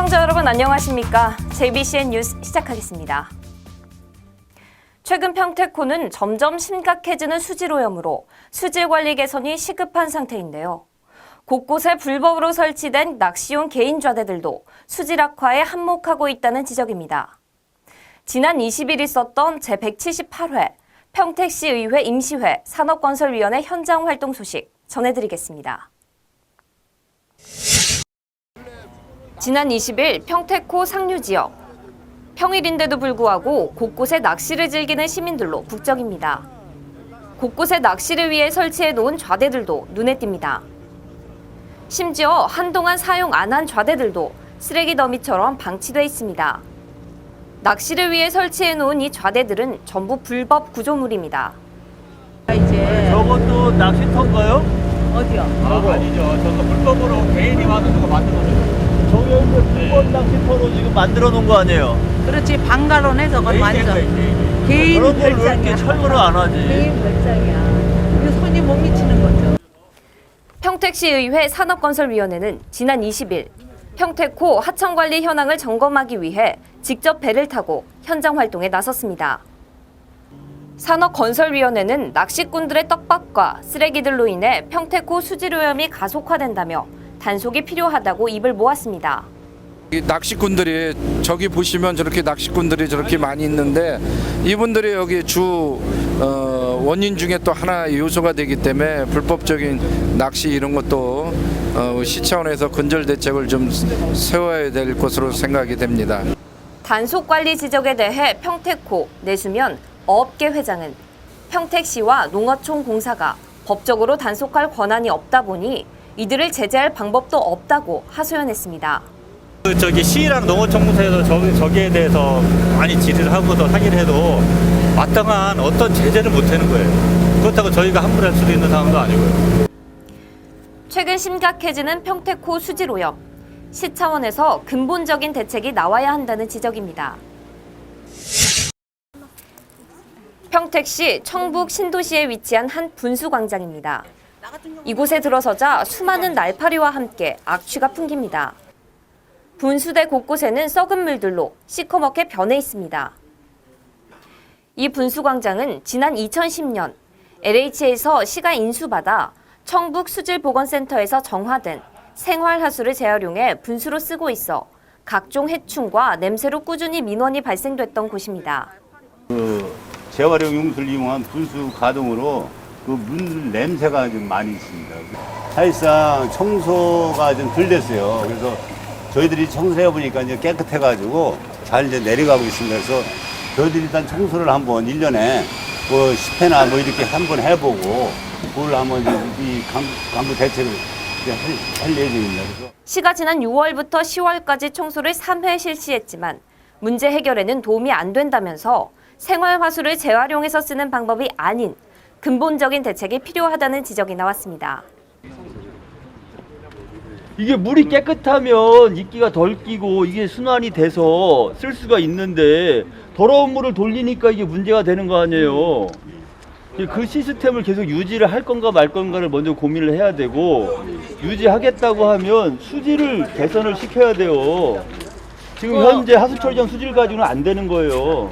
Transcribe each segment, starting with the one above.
시청자 여러분 안녕하십니까? JBCN 뉴스 시작하겠습니다. 최근 평택호는 점점 심각해지는 수질오염으로 수질관리 개선이 시급한 상태인데요. 곳곳에 불법으로 설치된 낚시용 개인 좌대들도 수질 악화에 한몫하고 있다는 지적입니다. 지난 20일 있었던 제178회 평택시의회 임시회 산업건설위원회 현장 활동 소식 전해드리겠습니다. 지난 20일 평택호 상류 지역. 평일인데도 불구하고 곳곳에 낚시를 즐기는 시민들로 북적입니다. 곳곳에 낚시를 위해 설치해 놓은 좌대들도 눈에 띕니다. 심지어 한동안 사용 안 한 좌대들도 쓰레기 더미처럼 방치돼 있습니다. 낚시를 위해 설치해 놓은 이 좌대들은 전부 불법 구조물입니다. 저것도 낚시터인가요? 어디요? 아니죠. 저거 불법으로 개인이 와서 저거 만든 거죠. 저기 불법 낚시터로 지금 만들어 놓은 거 아니에요? 그렇지, 방가로네 저건 완전. 개인 그런 걸 왜 이렇게 별장이야. 철거를 안 하지? 개인 별장이야. 이거 손이 못 미치는 거죠. 평택시의회 산업건설위원회는 지난 20일 평택호 하천관리 현황을 점검하기 위해 직접 배를 타고 현장 활동에 나섰습니다. 산업건설위원회는 낚시꾼들의 떡밥과 쓰레기들로 인해 평택호 수질오염이 가속화된다며 단속이 필요하다고 입을 모았습니다. 이 낚시꾼들이 저기 보시면 저렇게 낚시꾼들이 저렇게 많이 있는데 이분들이 여기 주 원인 중에 또 하나 요소가 되기 때문에 불법적인 낚시 이런 것도 시 차원에서 근절 대책을 좀 세워야 될 것으로 생각이 됩니다. 단속 관리 지적에 대해 평택호 내수면 어업계 회장은 평택시와 농어촌공사가 법적으로 단속할 권한이 없다 보니 이들을 제재할 방법도 없다고 하소연했습니다. 저기 시랑 농어촌공사에서 저기에 대해서 많이 질의를 하고서 하기를 해도 마땅한 어떤 제재를 못 하는 거예요. 그렇다고 저희가 함부로 할 수도 있는 상황도 아니고요. 최근 심각해지는 평택호 수질오염. 시 차원에서 근본적인 대책이 나와야 한다는 지적입니다. 평택시 청북 신도시에 위치한 한 분수광장입니다. 이곳에 들어서자 수많은 날파리와 함께 악취가 풍깁니다. 분수대 곳곳에는 썩은 물들로 시커멓게 변해 있습니다. 이 분수광장은 지난 2010년 LH에서 시가 인수받아 청북수질보건센터에서 정화된 생활하수를 재활용해 분수로 쓰고 있어 각종 해충과 냄새로 꾸준히 민원이 발생됐던 곳입니다. 재활용 용수를 이용한 분수 가동으로 그 물 냄새가 좀 많이 있습니다. 사실상 청소가 좀 덜 됐어요. 그래서 저희들이 청소해 보니까 이제 깨끗해가지고 잘 이제 내려가고 있습니다. 그래서 저희들이 일단 청소를 한번 1년에 뭐 10회나 뭐 이렇게 한번 해보고 그걸 한번 이 강도 대책을 할 예정입니다. 그래서 시가 지난 6월부터 10월까지 청소를 3회 실시했지만 문제 해결에는 도움이 안 된다면서 생활화수를 재활용해서 쓰는 방법이 아닌 근본적인 대책이 필요하다는 지적이 나왔습니다. 이게 물이 깨끗하면 이끼가 덜 끼고 이게 순환이 돼서 쓸 수가 있는데 더러운 물을 돌리니까 이게 문제가 되는 거 아니에요. 그 시스템을 계속 유지를 할 건가 말 건가를 먼저 고민을 해야 되고 유지하겠다고 하면 수질을 개선을 시켜야 돼요. 지금 현재 하수처리장 수질 가지고는 안 되는 거예요.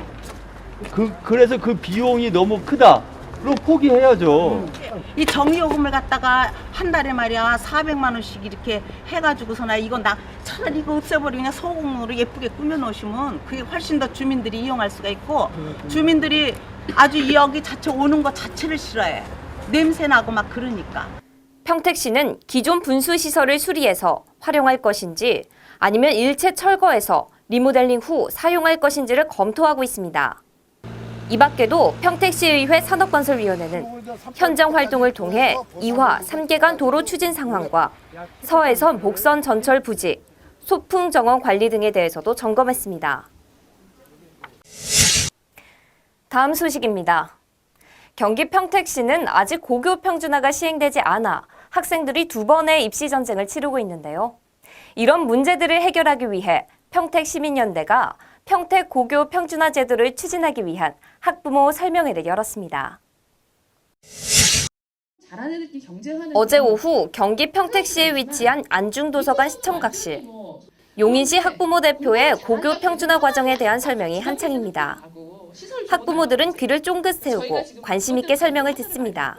그래서 그 비용이 너무 크다. 그럼 포기해야죠. 이 정리요금을 갖다가 한 달에 말이야 400만 원씩 이렇게 해가지고서나 이거 차라리 이거 없애버리고 그냥 소금으로 예쁘게 꾸며 놓으시면 그게 훨씬 더 주민들이 이용할 수가 있고 주민들이 아주 여기 자체 오는 것 자체를 싫어해. 냄새 나고 막 그러니까. 평택시는 기존 분수시설을 수리해서 활용할 것인지 아니면 일체 철거해서 리모델링 후 사용할 것인지를 검토하고 있습니다. 이 밖에도 평택시의회 산업건설위원회는 현장 활동을 통해 2화 3개간 도로 추진 상황과 서해선 목선 전철 부지, 소풍 정원 관리 등에 대해서도 점검했습니다. 다음 소식입니다. 경기 평택시는 아직 고교 평준화가 시행되지 않아 학생들이 2번의 입시 전쟁을 치르고 있는데요. 이런 문제들을 해결하기 위해 평택시민연대가 평택 고교 평준화 제도를 추진하기 위한 학부모 설명회를 열었습니다. 어제 오후 경기 평택시에 위치한 안중도서관 시청각실. 용인시 학부모 대표의 고교 평준화 과정에 대한 설명이 한창입니다. 학부모들은 귀를 쫑긋 세우고 관심 있게 설명을 듣습니다.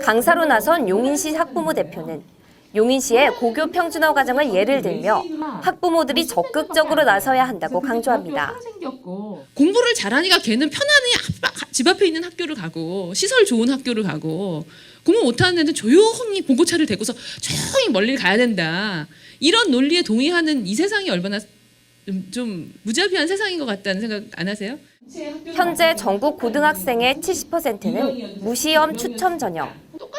강사로 나선 용인시 학부모 대표는 용인시의 고교 평준화 과정을 예를 들며 학부모들이 적극적으로 나서야 한다고 강조합니다. 공부를 잘하니까 걔는 편안히 집 앞에 있는 학교를 가고 시설 좋은 학교를 가고 공부 못하는 애는 조용히 봉고차를 대고서 조용히 멀리 가야 된다. 이런 논리에 동의하는 이 세상이 얼마나 좀 무자비한 세상인 것 같다는 생각 안 하세요? 현재 전국 고등학생의 70%는 무시험 추천 전형,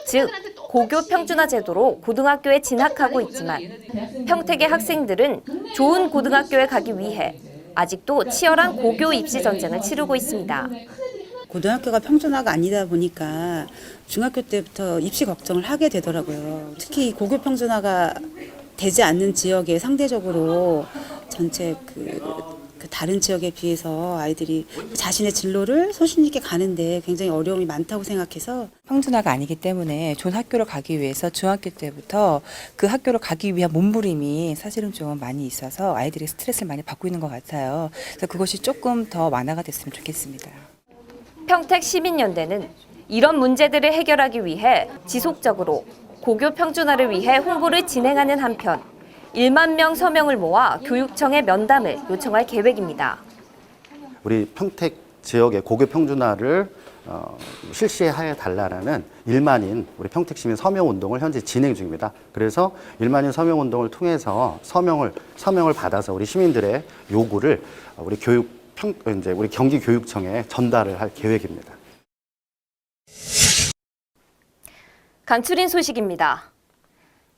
즉 고교 평준화 제도로 고등학교에 진학하고 있지만 평택의 학생들은 좋은 고등학교에 가기 위해 아직도 치열한 고교 입시 전쟁을 치르고 있습니다. 고등학교가 평준화가 아니다 보니까 중학교 때부터 입시 걱정을 하게 되더라고요. 특히 고교 평준화가 되지 않는 지역에 상대적으로 전체 그 다른 지역에 비해서 아이들이 자신의 진로를 소신 있게 가는데 굉장히 어려움이 많다고 생각해서 평준화가 아니기 때문에 좋은 학교를 가기 위해서 중학교 때부터 그 학교를 가기 위한 몸부림이 사실은 좀 많이 있어서 아이들이 스트레스를 많이 받고 있는 것 같아요. 그래서 그것이 조금 더 완화가 됐으면 좋겠습니다. 평택 시민연대는 이런 문제들을 해결하기 위해 지속적으로 고교 평준화를 위해 홍보를 진행하는 한편 1만 명 서명을 모아 교육청에 면담을 요청할 계획입니다. 우리 평택 지역의 고교 평준화를 실시해 달라는 1만인 우리 평택 시민 서명 운동을 현재 진행 중입니다. 그래서 1만인 서명 운동을 통해서 서명을 받아서 우리 시민들의 요구를 우리 우리 경기교육청에 전달을 할 계획입니다. 간추린 소식입니다.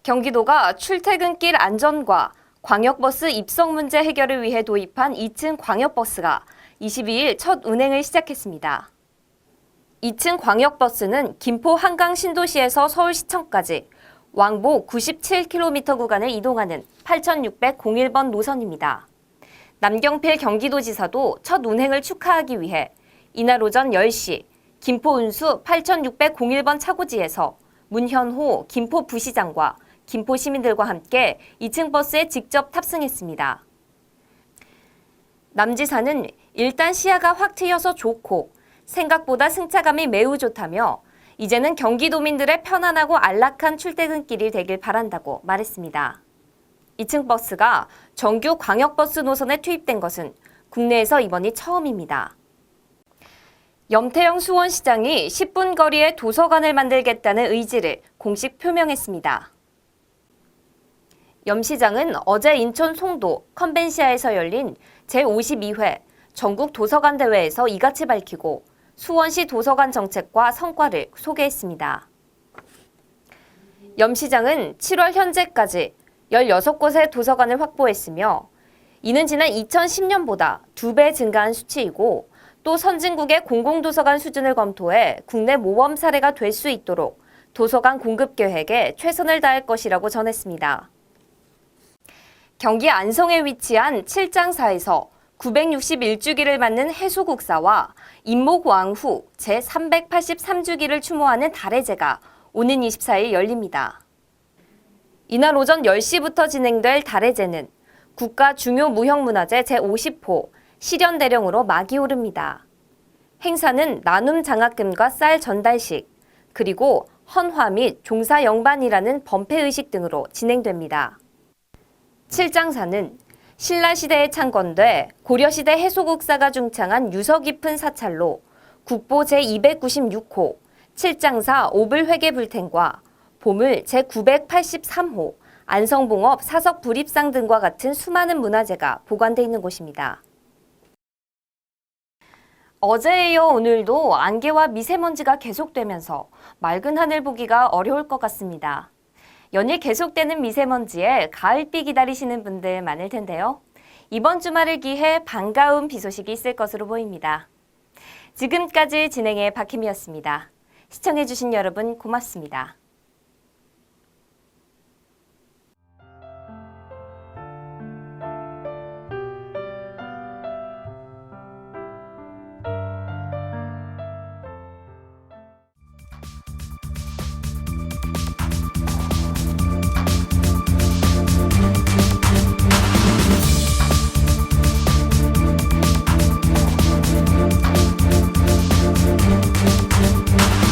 경기도가 출퇴근길 안전과 광역버스 입성 문제 해결을 위해 도입한 2층 광역버스가 22일 첫 운행을 시작했습니다. 2층 광역버스는 김포 한강 신도시에서 서울시청까지 왕복 97km 구간을 이동하는 8601번 노선입니다. 남경필 경기도지사도 첫 운행을 축하하기 위해 이날 오전 10시 김포 운수 8601번 차고지에서 문현호 김포 부시장과 김포 시민들과 함께 2층 버스에 직접 탑승했습니다. 남 지사는 일단 시야가 확 트여서 좋고 생각보다 승차감이 매우 좋다며 이제는 경기도민들의 편안하고 안락한 출퇴근길이 되길 바란다고 말했습니다. 2층 버스가 정규 광역버스 노선에 투입된 것은 국내에서 이번이 처음입니다. 염태영 수원시장이 10분 거리에 도서관을 만들겠다는 의지를 공식 표명했습니다. 염 시장은 어제 인천 송도 컨벤시아에서 열린 제52회 전국 도서관 대회에서 이같이 밝히고 수원시 도서관 정책과 성과를 소개했습니다. 염 시장은 7월 현재까지 16곳의 도서관을 확보했으며 이는 지난 2010년보다 2배 증가한 수치이고 또 선진국의 공공도서관 수준을 검토해 국내 모범 사례가 될 수 있도록 도서관 공급 계획에 최선을 다할 것이라고 전했습니다. 경기 안성에 위치한 칠장사에서 961주기를 맞는 해수국사와 임목왕후 제383주기를 추모하는 달해제가 오는 24일 열립니다. 이날 오전 10시부터 진행될 달해제는 국가 중요 무형문화재 제50호 실현대령으로 막이 오릅니다. 행사는 나눔 장학금과 쌀 전달식, 그리고 헌화 및 종사 영반이라는 범패의식 등으로 진행됩니다. 칠장사는 신라시대에 창건돼 고려시대 해소국사가 중창한 유서 깊은 사찰로 국보 제296호 칠장사 오불회계불탱과 보물 제983호 안성봉업 사석불입상 등과 같은 수많은 문화재가 보관돼 있는 곳입니다. 어제에 이어 오늘도 안개와 미세먼지가 계속되면서 맑은 하늘 보기가 어려울 것 같습니다. 연일 계속되는 미세먼지에 가을비 기다리시는 분들 많을 텐데요. 이번 주말을 기해 반가운 비 소식이 있을 것으로 보입니다. 지금까지 진행의 박희미였습니다. 시청해주신 여러분 고맙습니다.